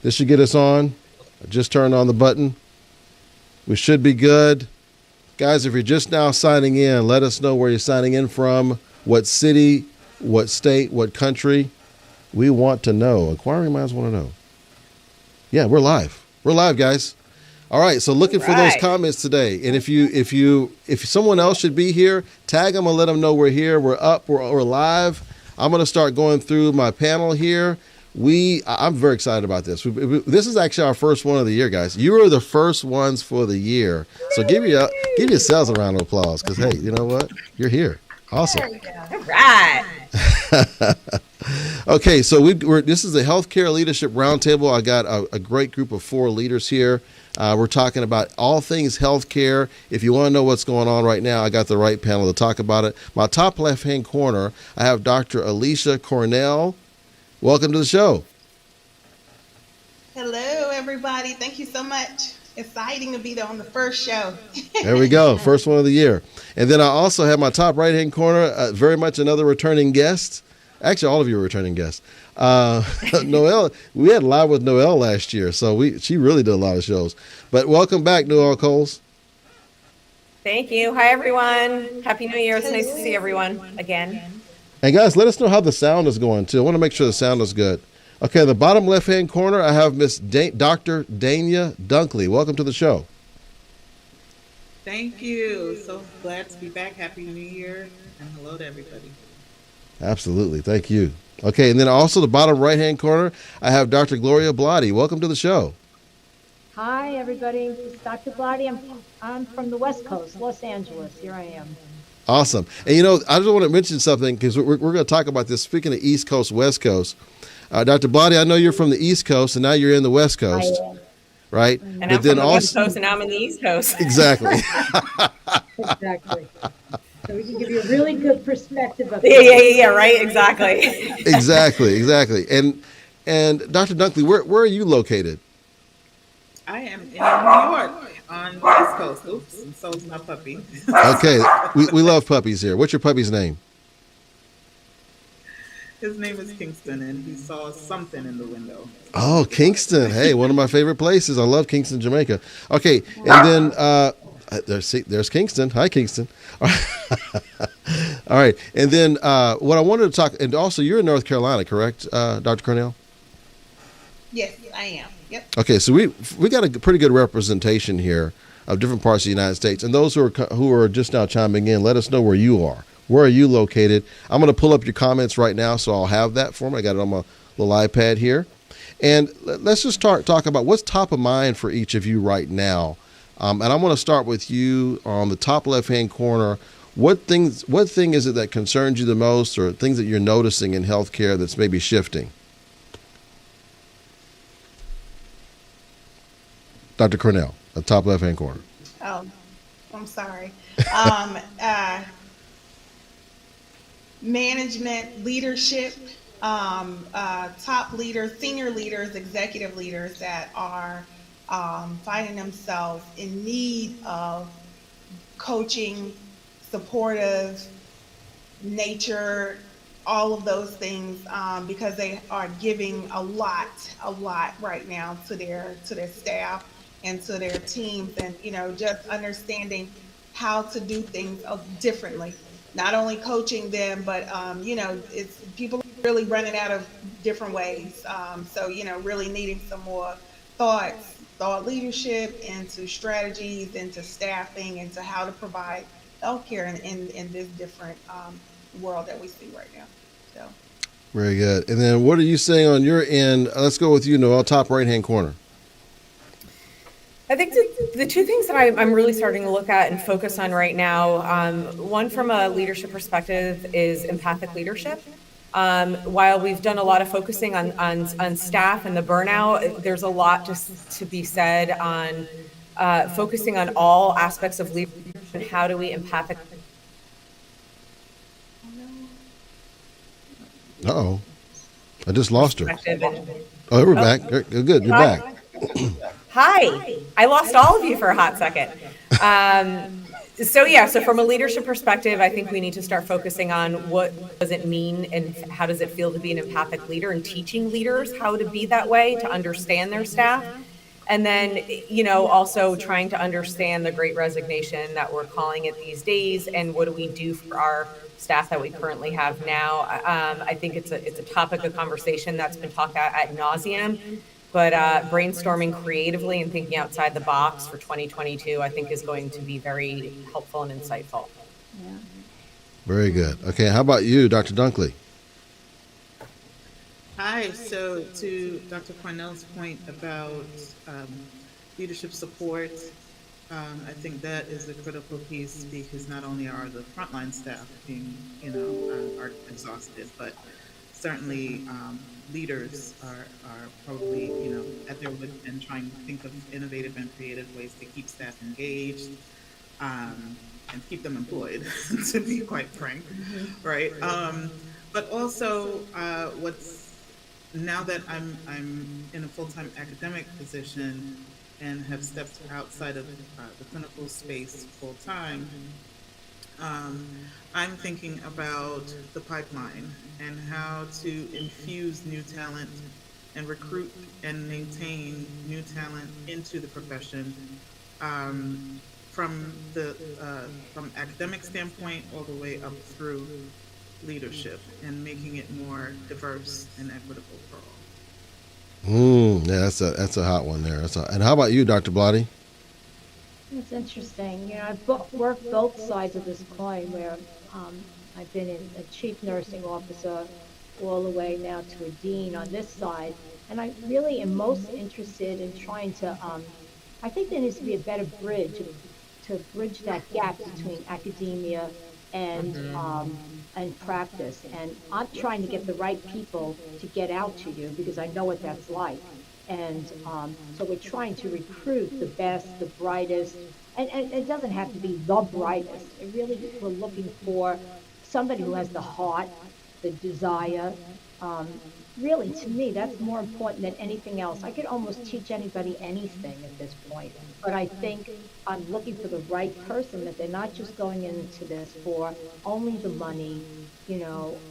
This should get us on. I just turned on the button. We should be good. Guys, if you're just now signing in, let us know where you're signing in from, what city, what state, what country. We want to know. Inquiring minds want to know. Yeah, we're live. We're live, guys. All right, so looking for those comments today. And if someone else should be here, tag them and let them know we're here. We're up. We're live. I'm going to start going through my panel here. I'm very excited about this. This is actually our first one of the year, guys. You are the first ones for the year. So give yourselves a round of applause because, hey, you know what? You're here. Awesome. All right. Okay, so this is the Healthcare Leadership Roundtable. I got a great group of 4 leaders here. We're talking about all things healthcare. If you want to know what's going on right now, I got the right panel to talk about it. My top left-hand corner, I have Dr. Alicia Cornell. Welcome to the show. Hello, everybody. Thank you so much. Exciting to be there on the first show. There we go. First one of the year. And then I also have my top right-hand corner, very much another returning guest. Actually, all of you are returning guests. Noelle, we had live with Noelle last year, so she really did a lot of shows. But welcome back, Noelle Coles. Thank you. Hi, everyone. Happy New Year. It's nice to see everyone again. And guys, let us know how the sound is going, too. I want to make sure the sound is good. Okay, the bottom left-hand corner, I have Miss Dr. Dania Dunkley. Welcome to the show. Thank you. So glad to be back. Happy New Year, and hello to everybody. Absolutely. Thank you. Okay, and then also the bottom right-hand corner, I have Dr. Gloria Blotti. Welcome to the show. Hi, everybody. It's Dr. Blotti. I'm from the West Coast, Los Angeles. Here I am. Awesome. And, I just want to mention something because we're going to talk about this. Speaking of East Coast, West Coast, Dr. Blotti, I know you're from the East Coast, and now you're in the West Coast, right? And I'm from the West Coast, and I'm in the East Coast. Exactly. Exactly. So we can give you a really good perspective of Yeah, right, exactly. Exactly. And Dr. Dunkley, where are you located? I am in New York on the West Coast. Oops, and so is my puppy. Okay, we love puppies here. What's your puppy's name? His name is Kingston, and he saw something in the window. Oh, Kingston. Hey, one of my favorite places. I love Kingston, Jamaica. Okay, and then there's Kingston. Hi, Kingston. All right, and then what I wanted to talk, and also you're in North Carolina, correct, Dr. Cornell? Yes, I am. Yep. Okay, so we got a pretty good representation here of different parts of the United States, and those who are just now chiming in, let us know where you are. Where are you located? I'm going to pull up your comments right now, so I'll have that for me. I got it on my little iPad here. And let's just talk about what's top of mind for each of you right now. And I'm going to start with you on the top left-hand corner. What thing is it that concerns you the most, or things that you're noticing in healthcare that's maybe shifting? Dr. Cornell, the top left-hand corner. Oh, I'm sorry. Management, leadership, top leaders, senior leaders, executive leaders that are finding themselves in need of coaching, supportive nature, all of those things, because they are giving a lot right now to their staff and to their teams, and just understanding how to do things differently. Not only coaching them, but it's people really running out of different ways. So really needing some more thought leadership into strategies, into staffing, into how to provide healthcare in this different world that we see right now. So very good. And then what are you saying on your end? Let's go with you, Noelle, top right-hand corner. I think the two things that I'm really starting to look at and focus on right now, one from a leadership perspective is empathic leadership. While we've done a lot of focusing on staff and the burnout, there's a lot just to be said on focusing on all aspects of leadership and how do we empathic. Uh-oh. I just lost her. Oh, we're back. Good. You're back. Hi. I lost all of you for a hot second. So from a leadership perspective, I think we need to start focusing on what does it mean and how does it feel to be an empathic leader, and teaching leaders how to be that way, to understand their staff. And then, also trying to understand the great resignation that we're calling it these days, and what do we do for our staff that we currently have now. I think it's a topic of conversation that's been talked at nauseum. But brainstorming creatively and thinking outside the box for 2022, I think, is going to be very helpful and insightful. Yeah. Very good. Okay, how about you, Dr. Dunkley? Hi. So to Dr. Cornell's point about leadership support, I think that is a critical piece, because not only are the frontline staff being, are exhausted, but certainly leaders are probably, at their wit end, trying to think of innovative and creative ways to keep staff engaged, and keep them employed, to be quite frank, right? But also, what's now that I'm in a full-time academic position and have stepped outside of the clinical space full-time, I'm thinking about the pipeline and how to infuse new talent and recruit and maintain new talent into the profession, from the from academic standpoint all the way up through leadership, and making it more diverse and equitable for all. Yeah, that's a hot one there. And how about you, Dr. Blotty? It's interesting. I've worked both sides of this coin, where I've been a chief nursing officer all the way now to a dean on this side. And I really am most interested in trying to, I think there needs to be a better bridge to bridge that gap between academia and practice. And I'm trying to get the right people to get out to you, because I know what that's like. And so we're trying to recruit the best, the brightest, and it doesn't have to be the brightest. It really, we're looking for somebody who has the heart, the desire. Really, to me, that's more important than anything else. I could almost teach anybody anything at this point, but I think I'm looking for the right person, that they're not just going into this for only the money,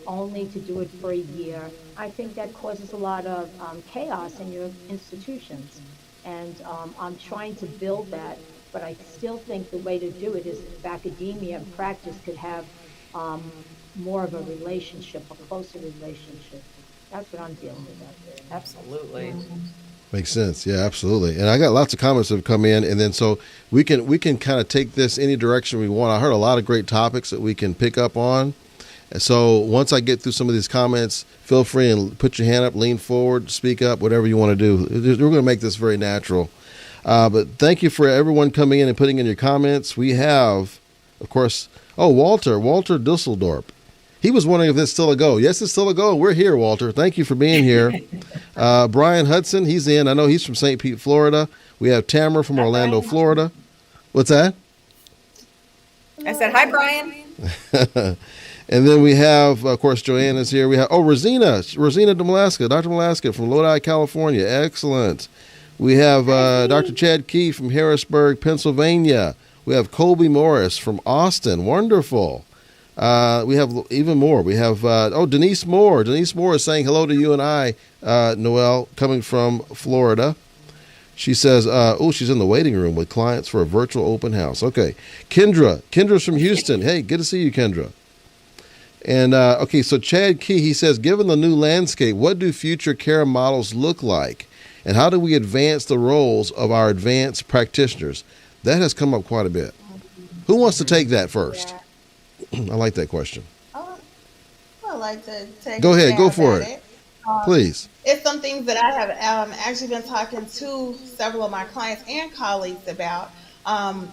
only to do it for a year. I think that causes a lot of chaos in your institutions, and I'm trying to build that, but I still think the way to do it is if academia and practice could have more of a relationship, a closer relationship. That's what I'm dealing with out there. Absolutely. Makes sense. Yeah, absolutely. And I got lots of comments that have come in, and then so we can kind of take this any direction we want. I heard a lot of great topics that we can pick up on. And so once I get through some of these comments, feel free and put your hand up, lean forward, speak up, whatever you want to do. We're going to make this very natural. But thank you for everyone coming in and putting in your comments. We have, of course, Walter Dusseldorp. He was wondering if it's still a go. Yes, it's still a go. We're here, Walter. Thank you for being here. Brian Hudson, he's in. I know he's from St. Pete, Florida. We have Tamara from Orlando, Florida. What's that? I said, hi, Brian. And then we have, of course, Joanna's here. We have, Rosina Demalaska, Dr. Demalaska from Lodi, California. Excellent. We have Dr. Chad Key from Harrisburg, Pennsylvania. We have Colby Morris from Austin. Wonderful. We have even more. We have, Denise Moore. Denise Moore is saying hello to you and I, Noelle, coming from Florida. She says, she's in the waiting room with clients for a virtual open house. Okay. Kendra's from Houston. Hey, good to see you, Kendra. And, so Chad Key, he says, given the new landscape, what do future care models look like? And how do we advance the roles of our advanced practitioners? That has come up quite a bit. Who wants to take that first? I like that question. I like to take. Go ahead, go for it, please. It's some things that I have actually been talking to several of my clients and colleagues about.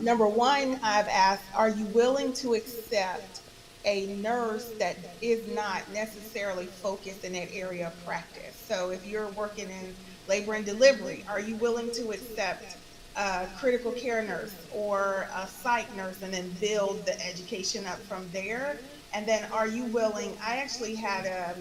Number one, I've asked, are you willing to accept a nurse that is not necessarily focused in that area of practice? So if you're working in labor and delivery, are you willing to accept a critical care nurse or a psych nurse and then build the education up from there? And then are you willing, I actually had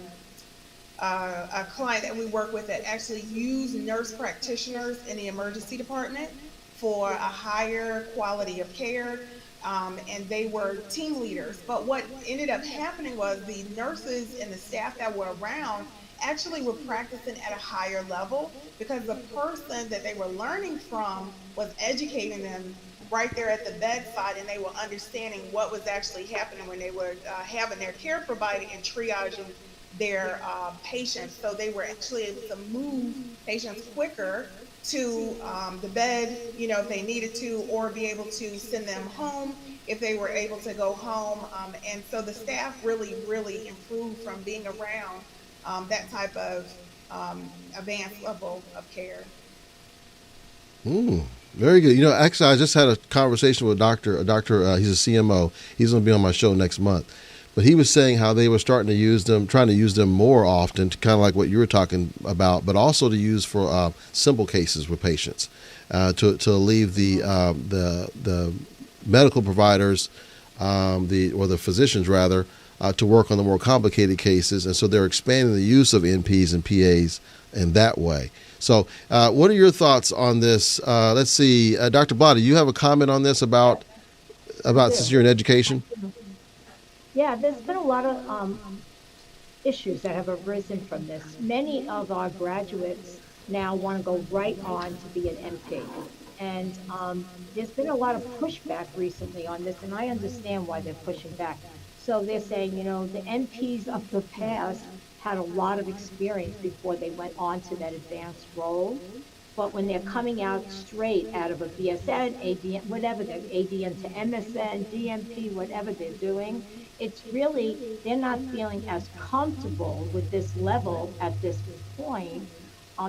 a client that we work with that actually used nurse practitioners in the emergency department for a higher quality of care. and they were team leaders. But what ended up happening was the nurses and the staff that were around actually were practicing at a higher level because the person that they were learning from was educating them right there at the bedside, and they were understanding what was actually happening when they were having their care provided and triaging their patients. So they were actually able to move patients quicker to the bed, if they needed to, or be able to send them home if they were able to go home. And so the staff really, really improved from being around that type of advanced level of care. Very good. Actually, I just had a conversation with a doctor. He's a CMO. He's going to be on my show next month. But he was saying how they were starting to use them, trying to use them more often, to kind of like what you were talking about, but also to use for simple cases with patients, to leave the medical providers, or the physicians rather, to work on the more complicated cases, and so they're expanding the use of NPs and PAs in that way. So, what are your thoughts on this? Let's see, Dr. Blah, do you have a comment on this about since you're in education? Yeah, there's been a lot of issues that have arisen from this. Many of our graduates now want to go right on to be an MP. And there's been a lot of pushback recently on this, and I understand why they're pushing back. So they're saying, the MPs of the past had a lot of experience before they went on to that advanced role. But when they're coming out straight out of a BSN, ADN, whatever, they're ADN to MSN, DMP, whatever they're doing, it's really, they're not feeling as comfortable with this level at this point,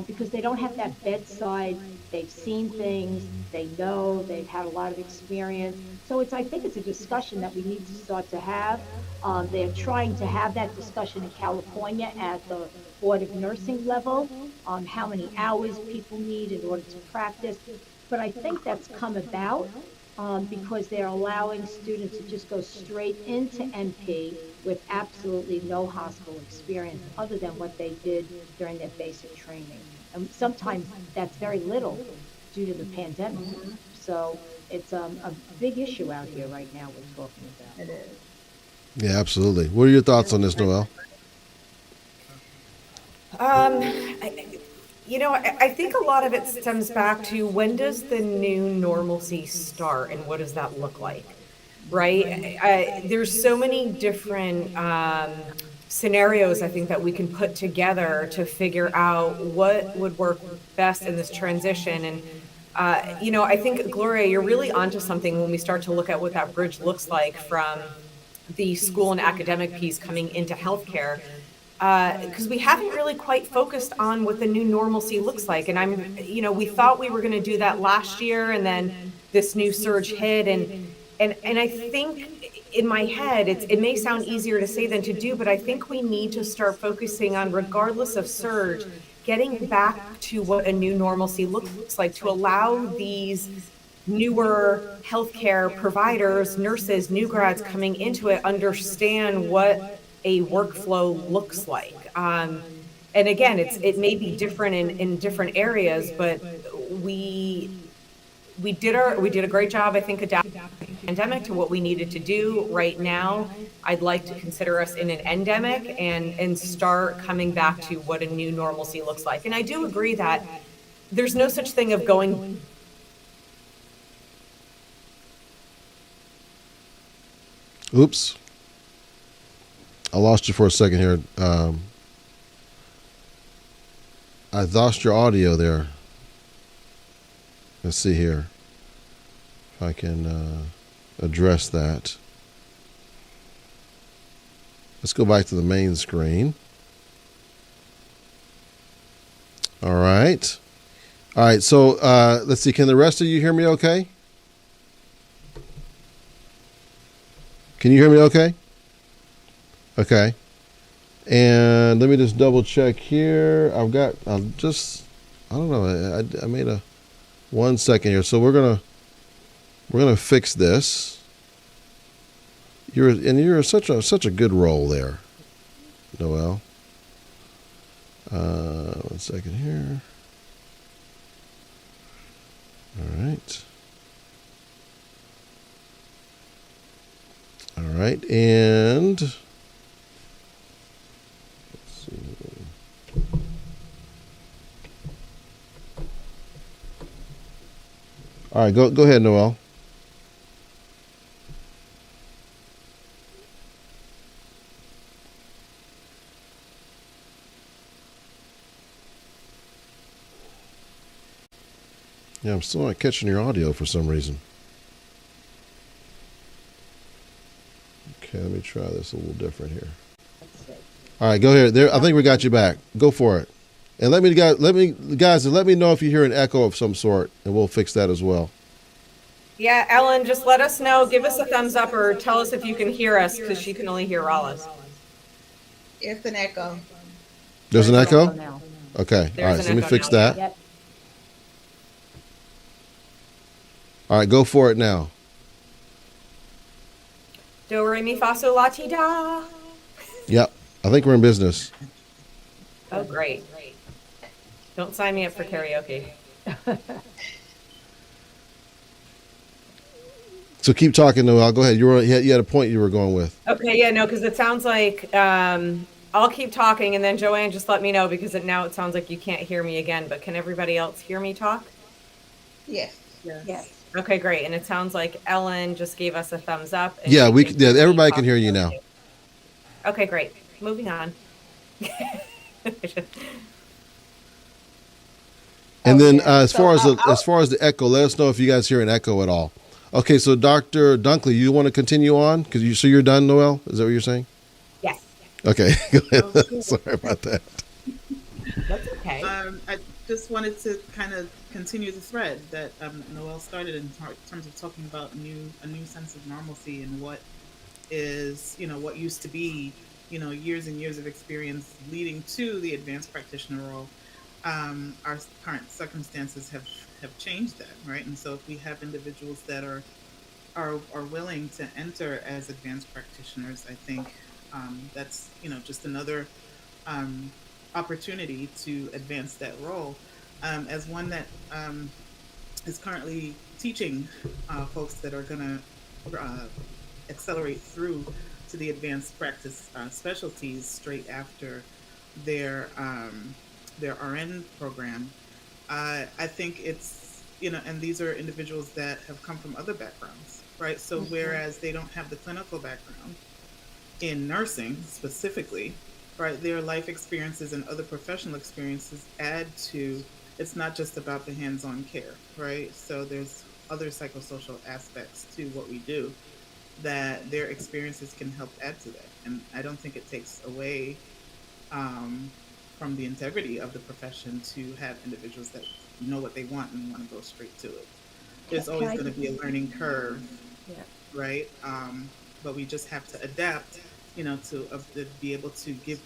because they don't have that bedside, they've seen things, they know, they've had a lot of experience. So I think it's a discussion that we need to start to have. They're trying to have that discussion in California at the Board of Nursing level, how many hours people need in order to practice. But I think that's come about because they're allowing students to just go straight into NP with absolutely no hospital experience other than what they did during their basic training. And sometimes that's very little due to the pandemic. So it's a big issue out here right now we're talking about. It is. Yeah, absolutely. What are your thoughts on this, Noelle? I think a lot of it stems back to when does the new normalcy start and what does that look like, right? There's so many different scenarios I think that we can put together to figure out what would work best in this transition. And I think, Gloria, you're really onto something when we start to look at what that bridge looks like from the school and academic piece coming into healthcare. Because we haven't really quite focused on what the new normalcy looks like. And we thought we were going to do that last year, and then this new surge hit. And I think in my head, it may sound easier to say than to do, but I think we need to start focusing on, regardless of surge, getting back to what a new normalcy looks like, to allow these newer healthcare providers, nurses, new grads coming into it, understand what a workflow looks like. And again, it may be different in different areas, but we did a great job, I think, adapting the pandemic to what we needed to do. Right now, I'd like to consider us in an endemic and start coming back to what a new normalcy looks like. And I do agree that there's no such thing of going. Oops. I lost you for a second here. I lost your audio there. Let's see here if I can address that. Let's go back to the main screen. All right. So let's see. Can the rest of you hear me okay? Can you hear me okay? Okay. And let me just double check here. I don't know. I made a 1 second here. So we're gonna fix this. You're such a good role there, Noelle. 1 second here. All right. All right, and let's see. All right, go ahead, Noel. Yeah, I'm still not catching your audio for some reason. Okay, let me try this a little different here. All right, go ahead. There, I think we got you back. Go for it. And let me know if you hear an echo of some sort, and we'll fix that as well. Yeah, Ellen, just let us know. Give us a thumbs up or tell us if you can hear us, because she can only hear Rollins. It's an echo. There's an echo? Now. Okay. There's all right, so let me echo fix now, that. Yep. All right, go for it now. Do, re, mi, fa, sol, la, ti, da. Yep. I think we're in business. Oh, great. Don't sign me up for karaoke. So keep talking, Noel. Go ahead. You had a point you were going with. Okay, yeah, no, because it sounds like I'll keep talking, and then Joanne, just let me know, because now it sounds like you can't hear me again. But can everybody else hear me talk? Yes. Yes. Okay, great. And it sounds like Ellen just gave us a thumbs up. And Yeah, she thinks me everybody can talking hear you now. okay. Okay, great. Moving on. And then Okay. as far So as the echo, let us know if you guys hear an echo at all. Okay, so Dr. Dunkley, you want to continue on? So you're done, Noel? Is that what you're saying? Yes. Okay, go ahead. Sorry about that. That's okay. I just wanted to kind of continue the thread that Noel started in terms of talking about a new sense of normalcy and what is, what used to be, years and years of experience leading to the advanced practitioner role. Our current circumstances have changed that, right? And so if we have individuals that are willing to enter as advanced practitioners, I think that's just another opportunity to advance that role. As one that is currently teaching folks that are going to accelerate through to the advanced practice specialties straight after their RN program. I think it's, and these are individuals that have come from other backgrounds, right? So whereas they don't have the clinical background in nursing specifically, right, their life experiences and other professional experiences add to, it's not just about the hands-on care, right? So there's other psychosocial aspects to what we do that their experiences can help add to that. And I don't think it takes away from the integrity of the profession to have individuals that know what they want and want to go straight to it. There's always going to be a learning curve, right? But we just have to adapt, to be able to give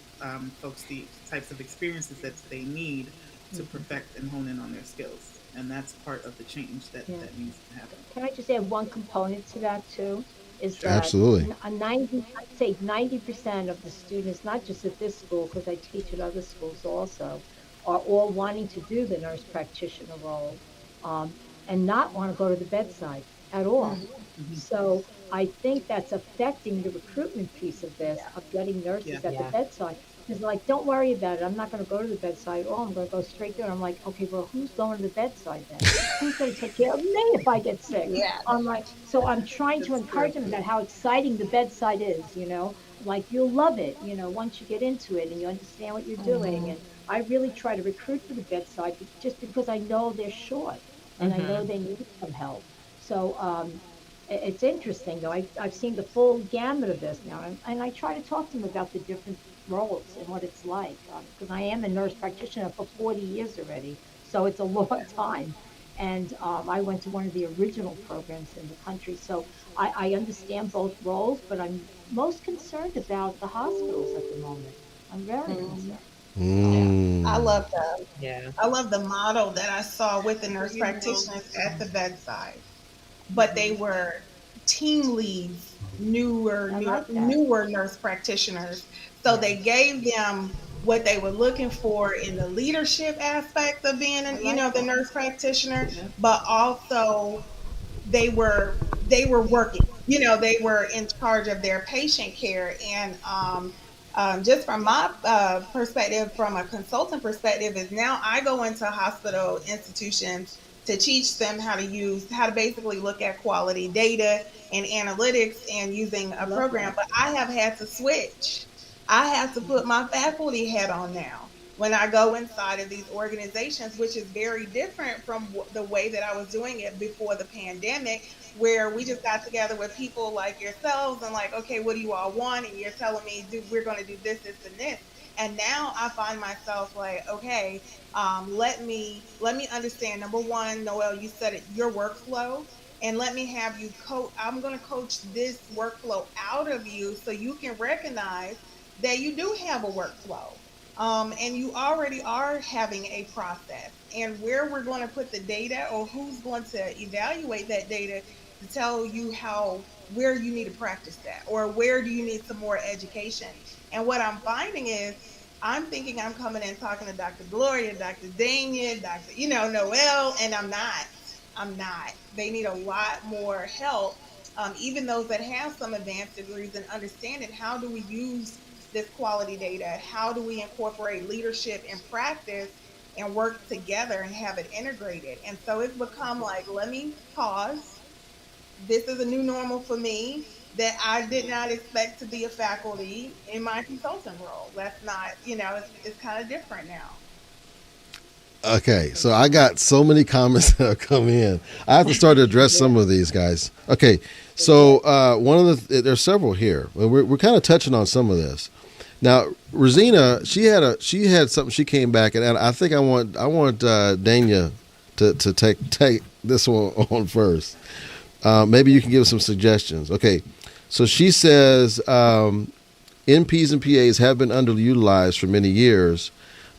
folks the types of experiences that they need to perfect and hone in on their skills. And that's part of the change that needs to happen. Can I just add one component to that too? Is that Absolutely. I'd say 90% of the students, not just at this school, because I teach at other schools also, are all wanting to do the nurse practitioner role and not want to go to the bedside at all. So I think that's affecting the recruitment piece of this, of getting nurses at the bedside. Because like, don't worry about it. I'm not going to go to the bedside. Oh, I'm going to go straight there. I'm like, okay, well, who's going to the bedside then? Who's going to take care of me if I get sick? Yeah. I'm like, so I'm trying to encourage them about how exciting the bedside is, like you'll love it, once you get into it and you understand what you're doing. And I really try to recruit for the bedside just because I know they're short and I know they need some help. So it's interesting though. I've seen the full gamut of this now, and I try to talk to them about the different roles and what it's like, because I am a nurse practitioner for 40 years already, so it's a long time. And I went to one of the original programs in the country, so I understand both roles, but I'm most concerned about the hospitals at the moment. I'm very concerned. I love the model that I saw with the nurse practitioners at the bedside, but they were team leads, newer nurse practitioners. So they gave them what they were looking for in the leadership aspect of being, the nurse practitioner, but also they were working. they were in charge of their patient care. And just from my perspective, from a consultant perspective, is now I go into hospital institutions to teach them how to basically look at quality data and analytics and using a Love program. that. But I have had to switch. I have to put my faculty hat on now when I go inside of these organizations, which is very different from the way that I was doing it before the pandemic, where we just got together with people like yourselves and like, okay, what do you all want? And you're telling me, we're going to do this, this, and this. And now I find myself like, okay, let me understand. Number one, Noel, you said it, your workflow, and let me have you coach. I'm going to coach this workflow out of you so you can recognize that you do have a workflow. And you already are having a process, and where we're going to put the data or who's going to evaluate that data to tell you where you need to practice that or where do you need some more education. And what I'm finding is I'm thinking I'm coming in talking to Dr. Gloria, Dr. Dania, Dr. Noel, and I'm not. I'm not. They need a lot more help. Even those that have some advanced degrees and understanding how do we use this quality data? How do we incorporate leadership and practice and work together and have it integrated? And so it's become like, let me pause. This is a new normal for me that I did not expect to be a faculty in my consultant role. That's not, it's kind of different now. Okay, so I got so many comments that have come in. I have to start to address some Yeah. of these guys. Okay, so one of there's several here. We're kind of touching on some of this. Now, Rosina, she had something. She came back, and I think I want Dania to take this one on first. Maybe you can give us some suggestions. Okay, so she says NPs and PAs have been underutilized for many years,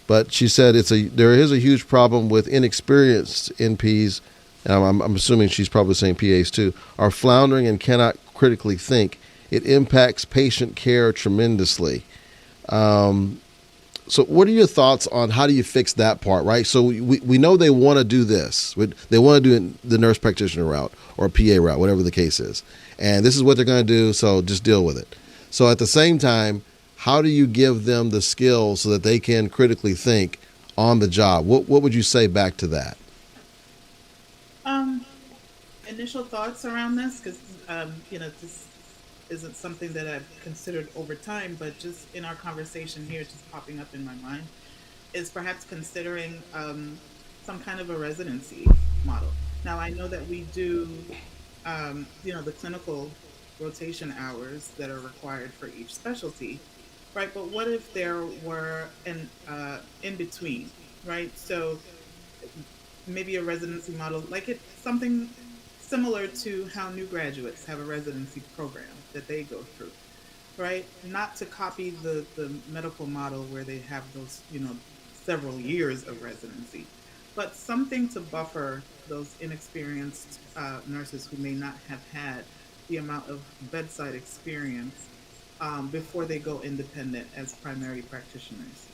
but she said there is a huge problem with inexperienced NPs. I'm assuming she's probably saying PAs too, are floundering and cannot critically think. It impacts patient care tremendously. So what are your thoughts on how do you fix that part, right? So we know they want to do this. They want to do the nurse practitioner route or PA route, whatever the case is. And this is what they're going to do, so just deal with it. So at the same time, how do you give them the skills so that they can critically think on the job? What would you say back to that? Um, Initial thoughts around this, because this isn't something that I've considered over time, but just in our conversation here, just popping up in my mind, is perhaps considering some kind of a residency model. Now, I know that we do, the clinical rotation hours that are required for each specialty, right? But what if there were an in between, right? So maybe a residency model, like it's something similar to how new graduates have a residency program that they go through, right? Not to copy the medical model where they have those, several years of residency, but something to buffer those inexperienced nurses who may not have had the amount of bedside experience before they go independent as primary practitioners,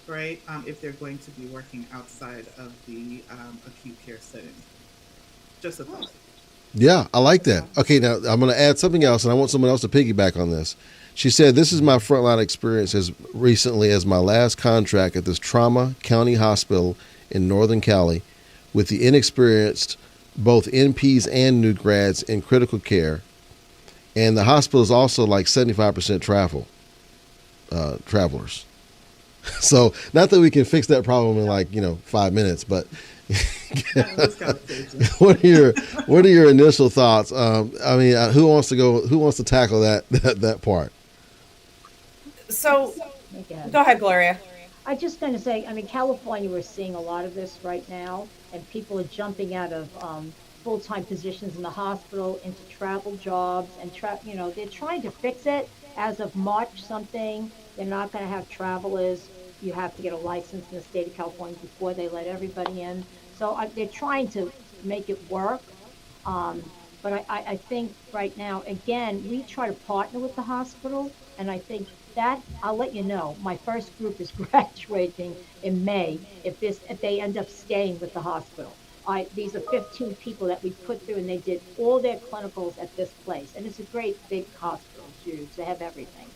right? If they're going to be working outside of the acute care setting. Just a thought. Yeah, I like that. Okay, now I'm going to add something else, and I want someone else to piggyback on this. She said, "This is my frontline experience as recently as my last contract at this trauma county hospital in Northern Cali with the inexperienced, both NPs and new grads in critical care. And the hospital is also like 75% travelers. So not that we can fix that problem in 5 minutes, but Those conversations. what are your initial thoughts? Who wants to go? Who wants to tackle that part? So Again. go ahead, Gloria. I'm just going to say, California, we're seeing a lot of this right now, and people are jumping out of full-time positions in the hospital into travel jobs, and they're trying to fix it. As of March something, they're not going to have travelers. You have to get a license in the state of California before they let everybody in. So they're trying to make it work. Um, but I think right now, again, we try to partner with the hospital, and I think that I'll let you know. My first group is graduating in May if they end up staying with the hospital. these are 15 people that we put through, and they did all their clinicals at this place. And it's a great big hospital to have everything.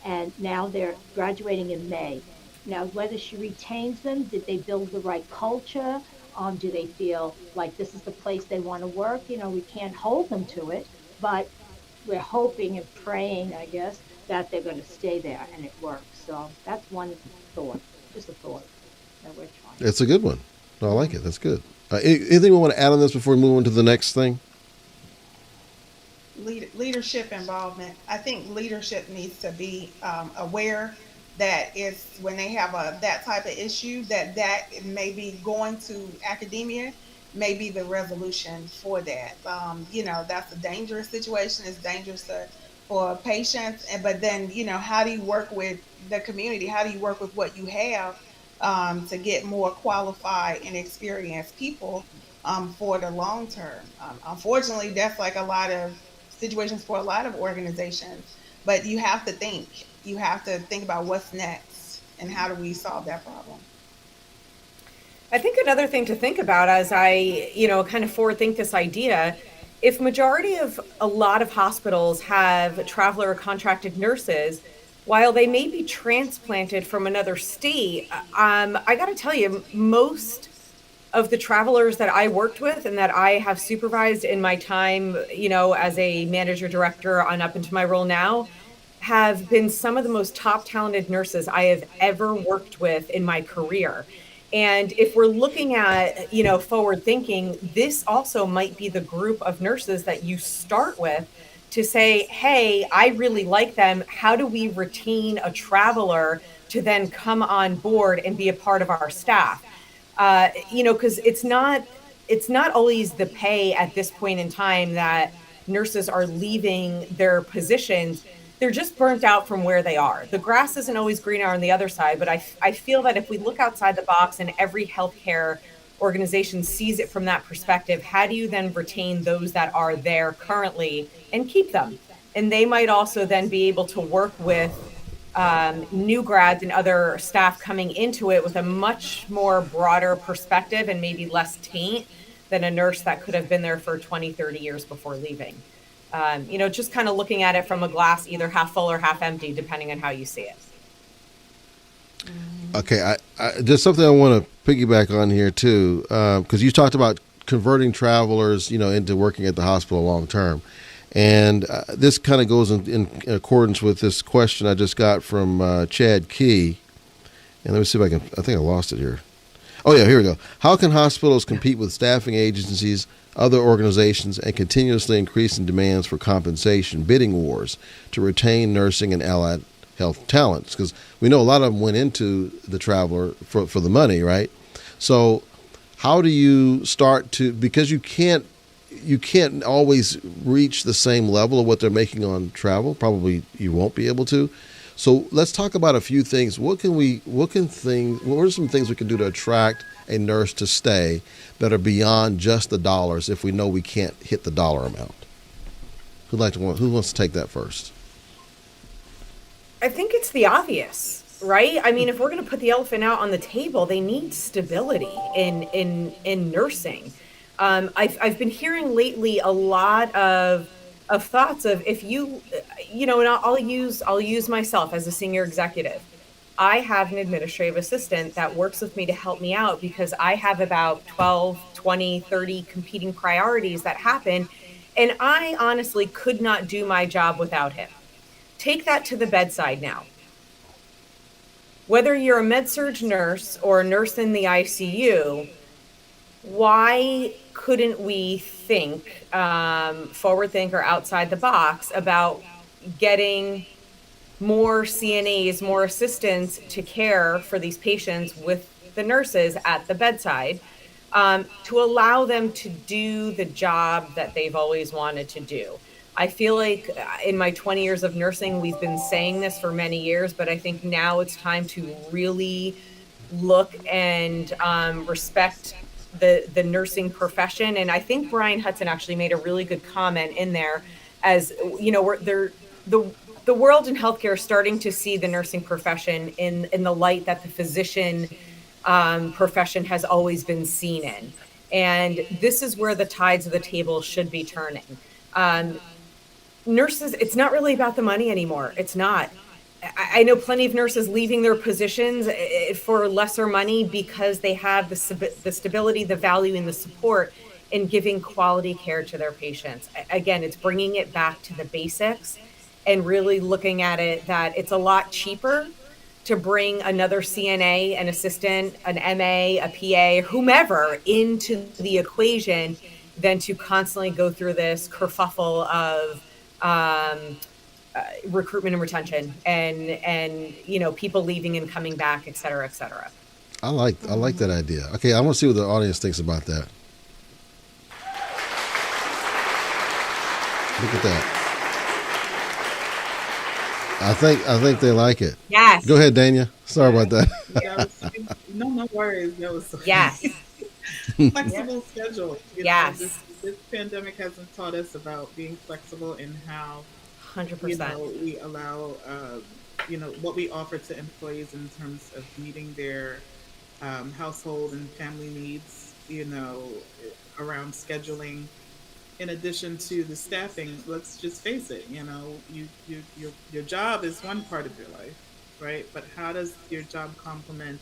And now they're graduating in May. Now, whether she retains them, did they build the right culture? Do they feel like this is the place they want to work? We can't hold them to it, but we're hoping and praying, I guess, that they're going to stay there and it works. So that's one thought, just a thought that we're trying. It's a good one. I like it. That's good. Anything we want to add on this before we move on to the next thing? Leadership involvement. I think leadership needs to be aware that it's when they have that type of issue that maybe going to academia may be the resolution for that. That's a dangerous situation. It's dangerous for patients. But then, how do you work with the community? How do you work with what you have to get more qualified and experienced people for the long term? Unfortunately, that's like a lot of situations for a lot of organizations. But you have to think. You have to think about what's next and how do we solve that problem. I think another thing to think about as I, kind of forward think this idea, if majority of a lot of hospitals have traveler or contracted nurses, while they may be transplanted from another state, I got to tell you, most of the travelers that I worked with and that I have supervised in my time, as a manager director on up into my role now, have been some of the most top talented nurses I have ever worked with in my career. And if we're looking at, forward thinking, this also might be the group of nurses that you start with to say, hey, I really like them. How do we retain a traveler to then come on board and be a part of our staff? Because it's not always the pay at this point in time that nurses are leaving their positions. They're just burnt out from where they are. The grass isn't always greener on the other side, but I feel that if we look outside the box and every healthcare organization sees it from that perspective, how do you then retain those that are there currently and keep them? And they might also then be able to work with new grads and other staff coming into it with a much more broader perspective and maybe less taint than a nurse that could have been there for 20, 30 years before leaving. Just kind of looking at it from a glass either half full or half empty, depending on how you see it. Okay, there's something I want to piggyback on here too, because you talked about converting travelers, into working at the hospital long term, and this kind of goes in accordance with this question I just got from Chad Key, and let me see if I think I lost it here. Oh yeah, here we go. How can hospitals compete with staffing agencies, other organizations, and continuously increasing demands for compensation, bidding wars to retain nursing and allied health talents? Because we know a lot of them went into the traveler for the money, right? So how do you start to, because you can't always reach the same level of what they're making on travel. Probably you won't be able to. So let's talk about a few things. What are some things we can do to attract a nurse to stay that are beyond just the dollars if we know we can't hit the dollar amount? Who wants to take that first? I think it's the obvious, right? I mean, if we're going to put the elephant out on the table, they need stability in nursing. I've been hearing lately a lot of thoughts of if and I'll use myself as a senior executive. I have an administrative assistant that works with me to help me out because I have about 12, 20, 30 competing priorities that happen. And I honestly could not do my job without him. Take that to the bedside now. Whether you're a med-surg nurse or a nurse in the ICU, why couldn't we think, forward think or outside the box about getting more CNAs, more assistants to care for these patients with the nurses at the bedside, to allow them to do the job that they've always wanted to do. I feel like in my 20 years of nursing, we've been saying this for many years, but I think now it's time to really look and respect the nursing profession. And I think Brian Hudson actually made a really good comment in there, as the world in healthcare is starting to see the nursing profession in the light that the physician profession has always been seen in. And this is where the tides of the table should be turning. Nurses, it's not really about the money anymore. It's not. I know plenty of nurses leaving their positions for lesser money because they have the stability, the value, and the support in giving quality care to their patients. Again, it's bringing it back to the basics and really looking at it that it's a lot cheaper to bring another CNA, an assistant, an MA, a PA, whomever into the equation than to constantly go through this kerfuffle of recruitment and retention and people leaving and coming back, et cetera, et cetera. I like that idea. Okay, I want to see what the audience thinks about that. Look at that. I think they like it. Yes. Go ahead, Dania. Sorry about that. No worries. That was so yes. flexible schedule. Yes. This pandemic hasn't taught us about being flexible in how 100%. We allow what we offer to employees in terms of meeting their household and family needs. Around scheduling. In addition to the staffing, let's just face it. Your job is one part of your life, right? But how does your job complement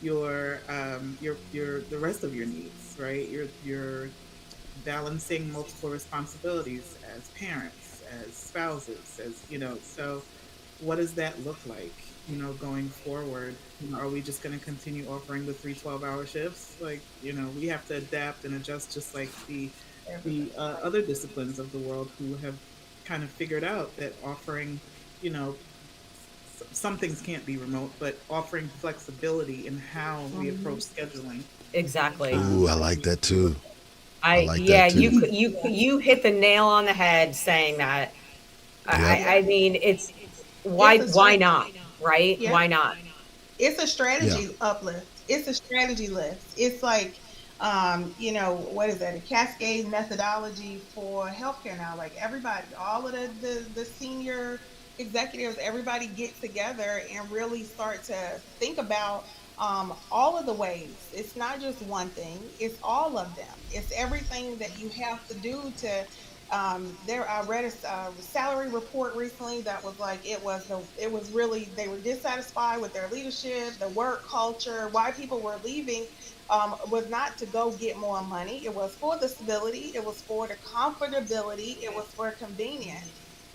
your the rest of your needs, right? You're balancing multiple responsibilities as parents, as spouses, so what does that look like, going forward? Are we just going to continue offering the 3 12-hour shifts? We have to adapt and adjust, just like the other disciplines of the world who have kind of figured out that offering, some things can't be remote, but offering flexibility in how we approach scheduling. Exactly. Ooh, I like that too. You hit the nail on the head saying that. Yep. I mean, it's why not, right? Yeah. Why not? It's a strategy uplift. It's a strategy lift. It's like, what is that? A cascade methodology for healthcare now. Like everybody, all of the senior executives, everybody get together and really start to think about all of the ways. It's not just one thing. It's all of them. It's everything that you have to do to. I read a salary report recently that was like it was really, they were dissatisfied with their leadership, the work culture. Why people were leaving was not to go get more money. It was for the stability. It was for the comfortability. It was for convenience.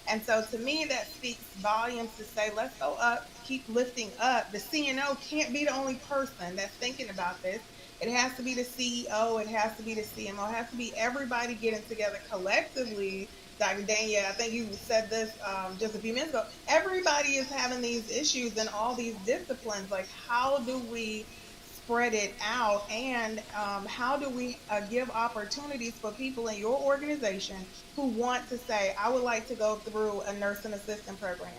And so to me, that speaks volumes to say, let's go up, keep lifting up. The CNO can't be the only person that's thinking about this. It has to be the CEO. It has to be the CMO. It has to be everybody getting together collectively. Dr. Dania, I think you said this just a few minutes ago. Everybody is having these issues in all these disciplines. Like, how do we spread it out, and how do we give opportunities for people in your organization who want to say, I would like to go through a nursing assistant program.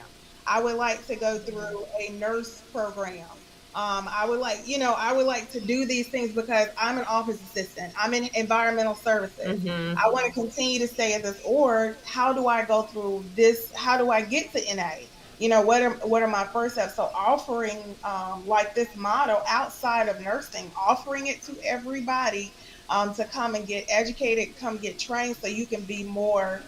I would like to go through a nurse program. I would like to do these things because I'm an office assistant. I'm in environmental services. Mm-hmm. I want to continue to stay at this org. How do I go through this? How do I get to NA? What are my first steps? So offering like this model outside of nursing, offering it to everybody to come and get educated, come get trained so you can be more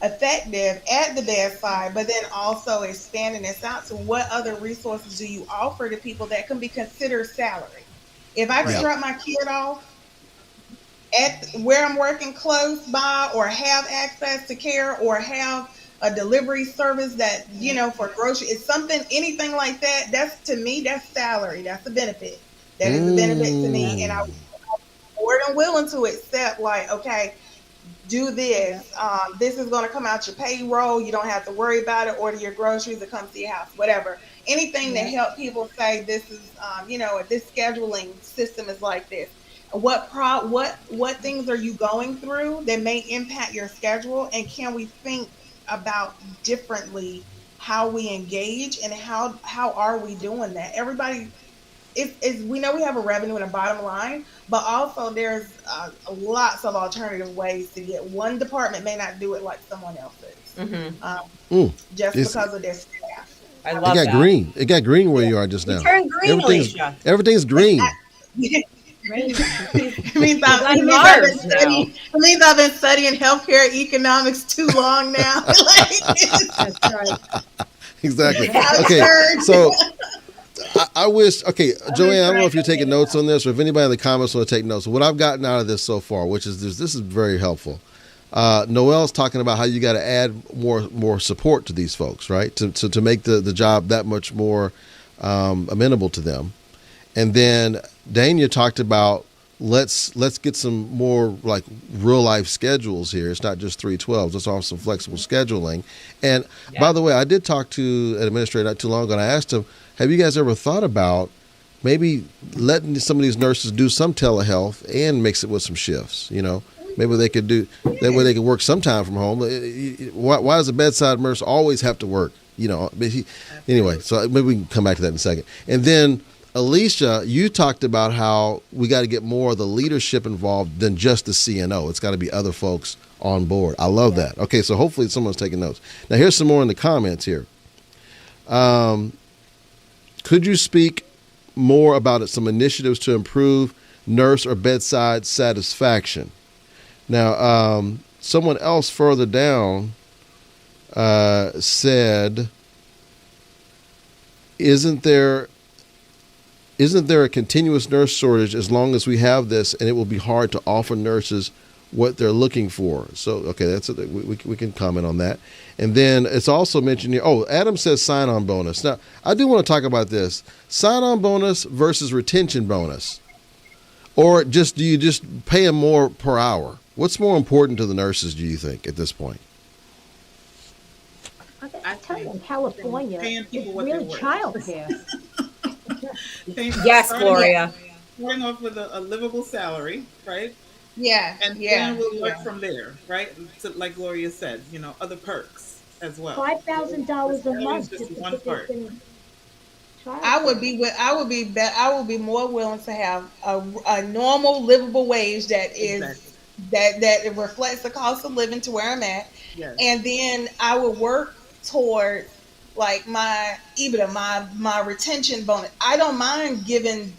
effective at the bedside, but then also expanding this out to what other resources do you offer to people that can be considered salary. If I can drop my kid off at where I'm working close by, or have access to care, or have a delivery service that, for grocery, it's something, anything like that, that's, to me, that's salary. That's a benefit. That is a benefit to me. And I'm more than willing to accept, like, okay, do this. This is going to come out your payroll. You don't have to worry about it. Order your groceries, it comes to your house, whatever. Anything that help people say this is, this scheduling system is like this. What things are you going through that may impact your schedule, and can we think about differently how we engage, and how are we doing that? Everybody, we know we have a revenue and a bottom line, but also there's lots of alternative ways to get. One department may not do it like someone else is, just because of their staff. I love that. It got green where you are just now. You turned green, Alicia. Everything's green. Raining. It means on Mars now. it means I've been studying healthcare economics too long now. That's right. Exactly. How Okay, absurd. so I wish. Okay, Joanne, I don't know if you're taking notes on this, or if anybody in the comments want to take notes. What I've gotten out of this so far, which is this is very helpful. Noelle's talking about how you got to add more support to these folks, right? To make the job that much more amenable to them. And then Dania talked about let's get some more like real life schedules here. It's not just 312s. Let's offer some flexible scheduling. And by the way, I did talk to an administrator not too long ago, and I asked him, have you guys ever thought about maybe letting some of these nurses do some telehealth and mix it with some shifts? You know, maybe they could do that way. They could work sometime from home. Why does a bedside nurse always have to work? You know, anyway. So maybe we can come back to that in a second. And then Alicia, you talked about how we got to get more of the leadership involved than just the CNO. It's got to be other folks on board. I love that. Okay, so hopefully someone's taking notes. Now here's some more in the comments here. Could you speak more about some initiatives to improve nurse or bedside satisfaction? Now, someone else further down said, isn't there a continuous nurse shortage as long as we have this, and it will be hard to offer nurses what they're looking for? So, okay, we can comment on that. And then it's also mentioned here, Adam says sign-on bonus. Now, I do want to talk about this. Sign-on bonus versus retention bonus. Or do you just pay them more per hour? What's more important to the nurses, do you think, at this point? I tell you, in California, paying people it's what really they're worth. childcare. Yes, Gloria. Starting off with a livable salary, right? Yeah. And then we'll work from there, right? So, like Gloria said, other perks as well. $5,000 a Salary month is just just to one put part. this in I would be more willing to have a normal livable wage that is Exactly. that reflects the cost of living to where I'm at, Yes. and then I would work towards like my EBITDA, my retention bonus. I don't mind giving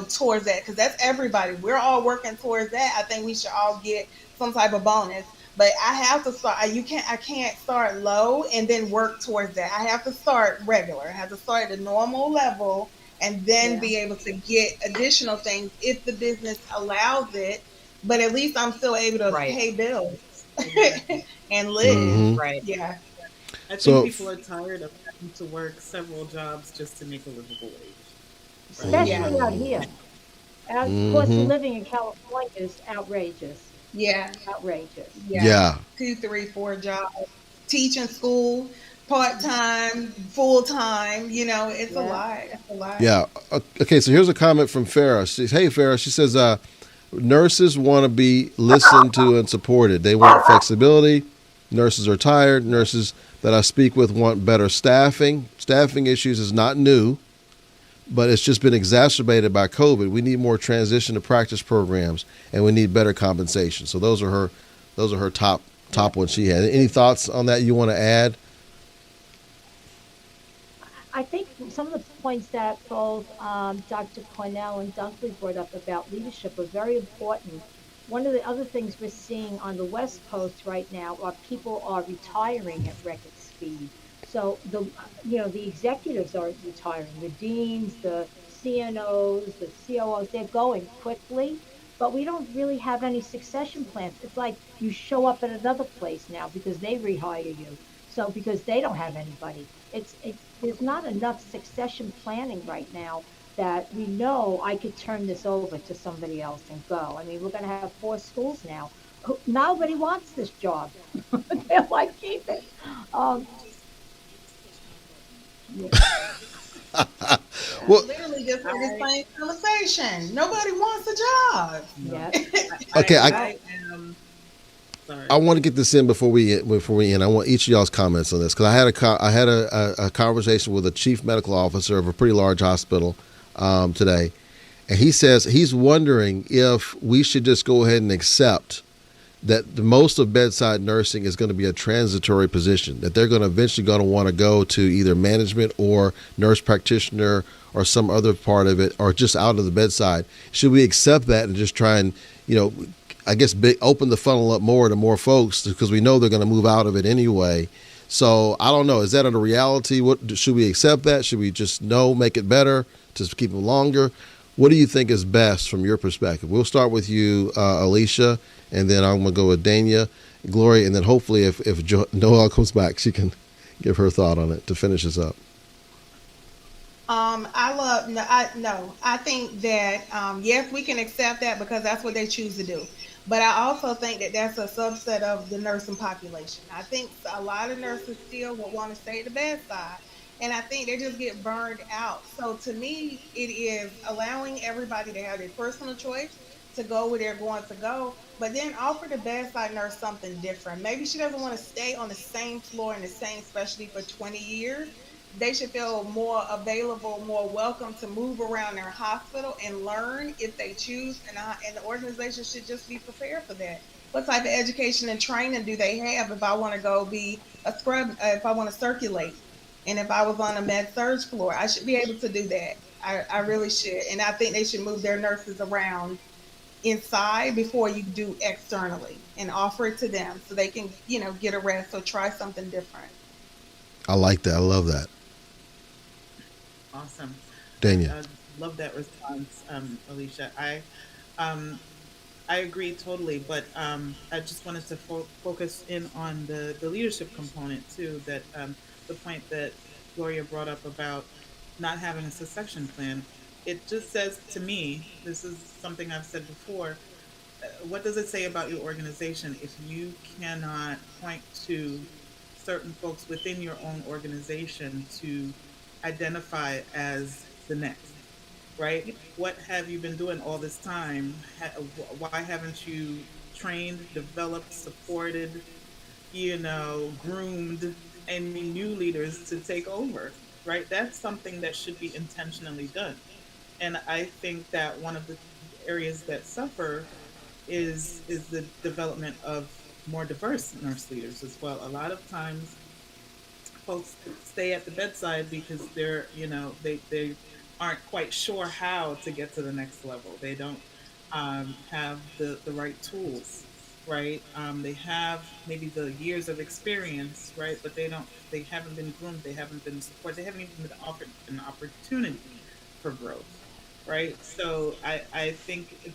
towards that, because that's everybody. We're all working towards that. I think we should all get some type of bonus. But I have to start. I can't start low and then work towards that. I have to start regular. I have to start at a normal level and then be able to get additional things if the business allows it. But at least I'm still able to pay bills and live. Mm-hmm. Right. Yeah. I think So- people are tired of having to work several jobs just to make a livable wage. Especially Yeah. out here. Cost of living in California is outrageous. Yeah. Outrageous. Yeah. 2, 3, 4 jobs. Teaching school, part-time, full-time, it's a lot. It's a lot. Yeah. Okay, so here's a comment from Farah. She says, hey, Farah, she says, nurses want to be listened to and supported. They want flexibility. Nurses are tired. Nurses that I speak with want better staffing. Staffing issues is not new, but it's just been exacerbated by COVID. We need more transition to practice programs, and we need better compensation. So those are her top ones she had. Any thoughts on that you want to add? I think some of the points that both Dr. Cornell and Dunkley brought up about leadership are very important. One of the other things we're seeing on the West Coast right now are people are retiring at record speed. So the executives are retiring, the deans, the CNOs, the COOs, they're going quickly, but we don't really have any succession plans. It's like you show up at another place now because they rehire you. So because they don't have anybody, there's not enough succession planning right now that we know I could turn this over to somebody else and go. I mean, we're going to have 4 schools now. Nobody wants this job. They're like, keep it. Well, Literally just had the same conversation. Nobody wants a job. Yeah. okay, I am sorry. I want to get this in before we end. I want each of y'all's comments on this, because I had a conversation with a chief medical officer of a pretty large hospital today, and he says he's wondering if we should just go ahead and accept that the most of bedside nursing is going to be a transitory position, that they're going to eventually going to want to go to either management or nurse practitioner or some other part of it, or just out of the bedside. Should we accept that and just try and, I guess open the funnel up more to more folks, because we know they're going to move out of it anyway? So I don't know. Is that a reality? What should we accept that? Should we just make it better to keep them longer? What do you think is best from your perspective? We'll start with you, Alicia, and then I'm going to go with Dania, Gloria, and then hopefully if Noelle comes back, she can give her thought on it to finish us up. I think that, yes, we can accept that because that's what they choose to do. But I also think that that's a subset of the nursing population. I think a lot of nurses still will want to stay at the bedside, and I think they just get burned out. So to me, it is allowing everybody to have their personal choice to go where they're going to go, but then offer the bedside nurse something different. Maybe she doesn't want to stay on the same floor in the same specialty for 20 years. They should feel more available, more welcome to move around their hospital and learn if they choose, and the organization should just be prepared for that. What type of education and training do they have if I want to go be a scrub, if I want to circulate, and if I was on a med surg floor, I should be able to do that. I really should, and I think they should move their nurses around inside before you do externally, and offer it to them so they can, get a rest or try something different. I like that. I love that. Awesome. Dania. I love that response, Alicia. I agree totally, but I just wanted to focus in on the leadership component too, that the point that Gloria brought up about not having a succession plan. It just says to me, this is something I've said before, what does it say about your organization if you cannot point to certain folks within your own organization to identify as the next, right? What have you been doing all this time? Why haven't you trained, developed, supported, groomed any new leaders to take over, right? That's something that should be intentionally done. And I think that one of the areas that suffer is the development of more diverse nurse leaders as well. A lot of times folks stay at the bedside because they're, they aren't quite sure how to get to the next level. They don't have the right tools, right? They have maybe the years of experience, right? But they haven't been groomed, they haven't been supported, they haven't even been offered an opportunity for growth, right? So I think,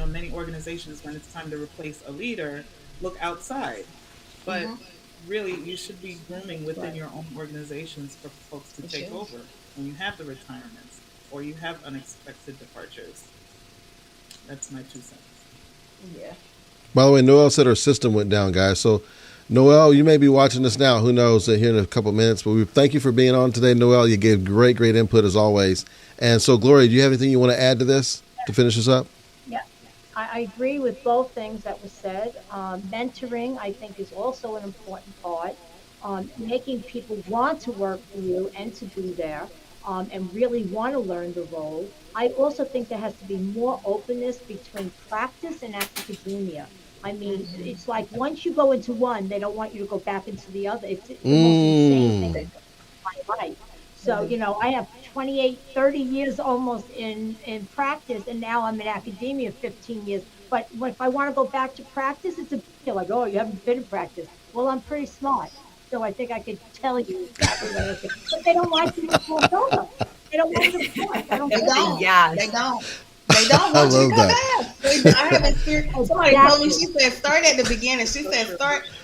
many organizations, when it's time to replace a leader, look outside. But really, you should be grooming within your own organizations for folks to take over when you have the retirements or you have unexpected departures. That's my 2 cents. Yeah. By the way, Noelle said her system went down, guys. So, Noelle, you may be watching this now. Who knows? Here in a couple of minutes. But we thank you for being on today, Noelle. You gave great input as always. And so, Gloria, do you have anything you want to add to this to finish this up? Yeah, I agree with both things that were said. Mentoring, I think, is also an important part. Making people want to work for you and to be there, and really want to learn the role. I also think there has to be more openness between practice and academia. I mean, it's like once you go into one, they don't want you to go back into the other. It's the most insane thing in my life. So, I have 28, 30 years almost in practice, and now I'm in academia 15 years. But if I want to go back to practice, they're like, oh, you haven't been in practice. Well, I'm pretty smart, so I think I could tell you exactly what I think. But they don't like you to cross over. They don't want you to cross. They don't. Yes. They don't. They don't want you to come back. I have experience. Somebody told me, she said, start at the beginning. She said,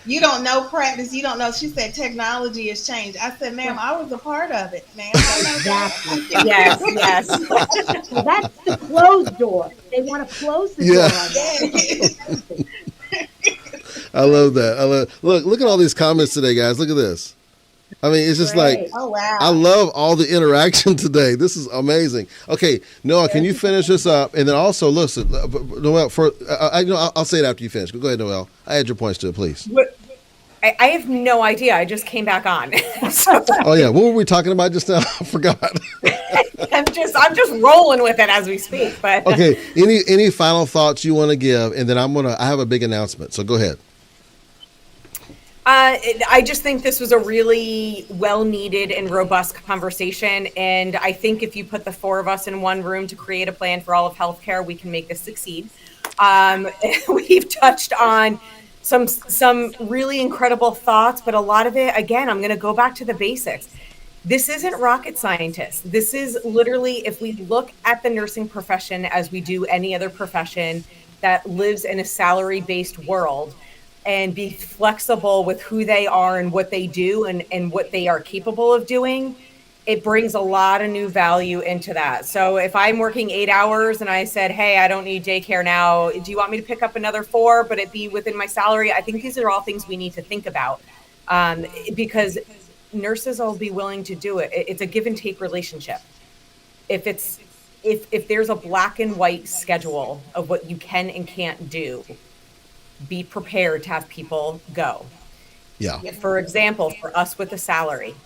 you don't know practice. You don't know. She said, technology has changed. I said, ma'am, I was a part of it, ma'am. Exactly. Yes. Well, that's the closed door. They want to close the door on that. I love that. Look at all these comments today, guys. Look at this. I mean, it's just like, oh, wow. I love all the interaction today. This is amazing. Okay, Noelle, can you finish this up? And then also, listen, Noelle, I'll say it after you finish. Go ahead, Noelle. I add your points to it, please. I have no idea. I just came back on. Oh, yeah. What were we talking about just now? I forgot. I'm just rolling with it as we speak. But Okay. Any final thoughts you want to give? And then I have a big announcement. So go ahead. I just think this was a really well-needed and robust conversation. And I think if you put the four of us in one room to create a plan for all of healthcare, we can make this succeed. We've touched on some really incredible thoughts, but a lot of it, again, I'm going to go back to the basics. This isn't rocket scientists. This is literally, if we look at the nursing profession as we do any other profession that lives in a salary-based world, and be flexible with who they are and what they do and what they are capable of doing, it brings a lot of new value into that. So if I'm working 8 hours and I said, hey, I don't need daycare now, do you want me to pick up another 4, but it be within my salary? I think these are all things we need to think about, because nurses will be willing to do it. It's a give and take relationship. If there's a black and white schedule of what you can and can't do, be prepared to have people go. Yeah. For example, for us with the salary,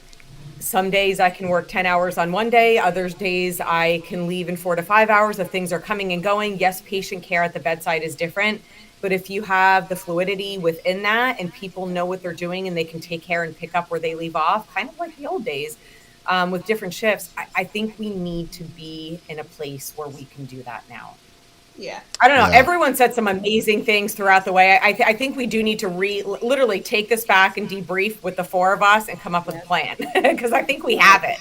some days I can work 10 hours on one day, other days I can leave in 4 to 5 hours if things are coming and going. Yes, patient care at the bedside is different, but if you have the fluidity within that and people know what they're doing and they can take care and pick up where they leave off, kind of like the old days, with different shifts, I think we need to be in a place where we can do that now. Yeah. I don't know. Yeah. Everyone said some amazing things throughout the way. I think we do need to literally take this back and debrief with the four of us and come up with a plan, because I think we have it.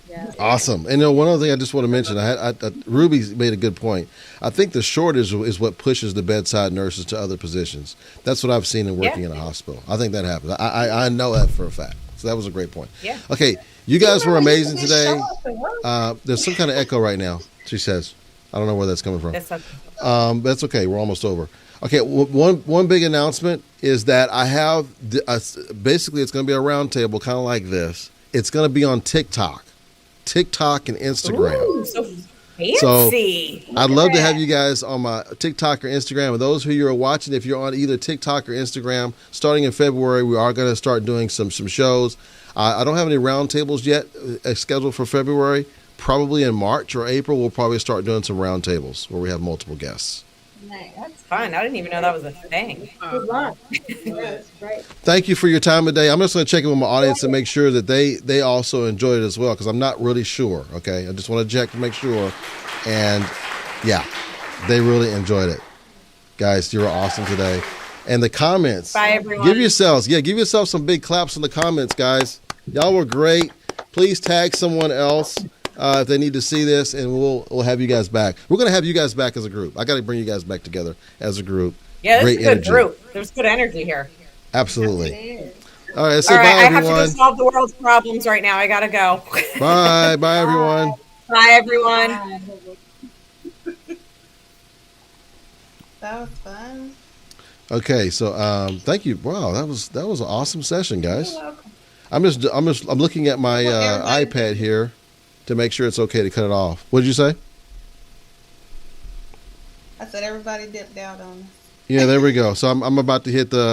Yeah. Awesome. And one other thing I just want to mention, Ruby made a good point. I think the shortage is what pushes the bedside nurses to other positions. That's what I've seen in working in a hospital. I think that happens. I know that for a fact. So that was a great point. Yeah. Okay. You guys were amazing today. There's some kind of echo right now, she says. I don't know where that's coming from. That's okay. We're almost over. Okay. One big announcement is that I have, basically it's going to be a roundtable kind of like this. It's going to be on TikTok and Instagram. Ooh, so fancy. So I'd love to have you guys on my TikTok or Instagram. And those who are watching, if you're on either TikTok or Instagram, starting in February, we are going to start doing some shows. I don't have any roundtables yet scheduled for February. Probably in March or April, we'll probably start doing some roundtables where we have multiple guests. Nice. That's fun. I didn't even know that was a thing. Good luck. That's great. Thank you for your time today. I'm just going to check in with my audience and make sure that they also enjoyed it as well, because I'm not really sure. Okay, I just want to check to make sure. And yeah, they really enjoyed it. Guys, you're awesome today. And the comments. Bye, everyone. Give yourself some big claps in the comments, guys. Y'all were great. Please tag someone else if they need to see this, and we'll have you guys back. We're going to have you guys back as a group. I got to bring you guys back together as a group. Yeah, this Great is a good energy. group. There's good energy here. Absolutely. All right, say All right, bye, I have to everyone. go solve the world's problems right now. I gotta go. Bye, everyone. Bye, everyone. That was fun. Okay, so thank you. Wow, that was an awesome session, guys. You're welcome. I'm looking at my iPad here to make sure it's okay to cut it off. What did you say? I said everybody dipped out on us. Yeah, there we go. So I'm about to hit the